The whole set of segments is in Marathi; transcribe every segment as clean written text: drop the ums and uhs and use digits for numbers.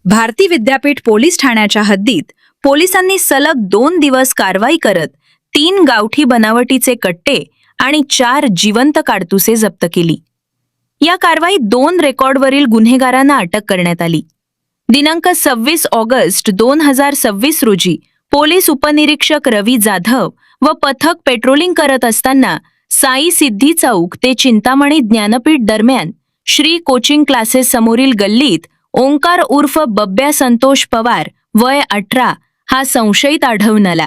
भारती विद्यापीठ पोलीस ठाण्याच्या हद्दीत पोलिसांनी सलग 2 दिवस कारवाई करत 3 गावठी बनावटीचे कट्टे आणि 4 जिवंत काडतुसे जप्त केली. या कारवाईत 2 रेकॉर्डवरील गुन्हेगारांना अटक करण्यात आली. दिनांक 26 ऑगस्ट 2026 रोजी पोलीस उपनिरीक्षक रवी जाधव व पथक पेट्रोलिंग करत असताना साई सिद्धी चौक ते चिंतामणी ज्ञानपीठ दरम्यान श्री कोचिंग क्लासेस समोरील गल्लीत ओंकार उर्फ बब्या संतोष पवार वय 18 हा संशयित आढळून आला.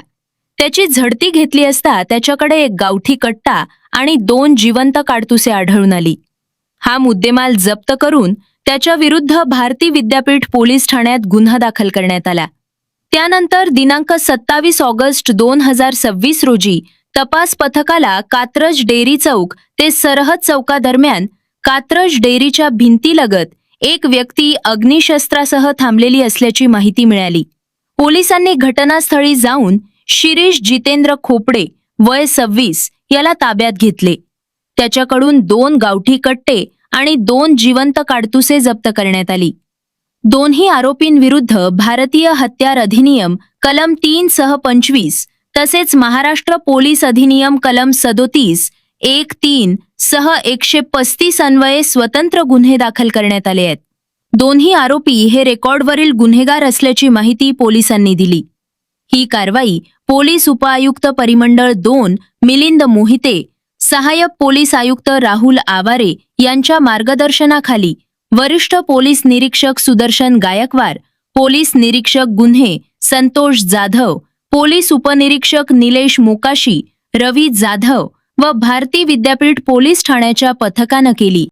त्याची झडती घेतली असता त्याच्याकडे एक गावठी कट्टा आणि 2 जिवंत काडतुसे आढळून आली. हा मुद्देमाल जप्त करून त्याच्या विरुद्ध भारती विद्यापीठ पोलीस ठाण्यात गुन्हा दाखल करण्यात आला. त्यानंतर दिनांक 27 ऑगस्ट 2026 रोजी तपास पथकाला कात्रज डेअरी चौक ते सरहद चौकादरम्यान कात्रज डेअरीच्या भिंतीलगत एक व्यक्ती अग्निशस्त्रासह थांबलेली असल्याची माहिती मिळाली. पोलिसांनी घटनास्थळी जाऊन शिरीष जितेंद्र खोपडे वय 26 याला ताब्यात घेतले. त्याच्याकडून 2 गावठी कट्टे आणि 2 जिवंत काडतुसे जप्त करण्यात आली. दोन्ही आरोपींविरुद्ध भारतीय हत्यार अधिनियम कलम 3(25) तसेच महाराष्ट्र पोलीस अधिनियम कलम 37(1)(3) सह 135 अन्वये स्वतंत्र गुन्हे दाखल करण्यात आले आहेत. दोन्ही आरोपी हे रेकॉर्डवरील गुन्हेगार असल्याची माहिती पोलिसांनी दिली. ही कारवाई पोलीस उपआयुक्त परिमंडळ 2 मिलिंद मोहिते, सहाय्यक पोलीस आयुक्त राहुल आवारे यांच्या मार्गदर्शनाखाली वरिष्ठ पोलीस निरीक्षक सुदर्शन गायकवाड, पोलीस निरीक्षक गुन्हे संतोष जाधव, पोलीस उपनिरीक्षक निलेश मोकाशी, रवी जाधव व भारती विद्यापीठ पोलीस ठाण्याच्या पथकानं केली.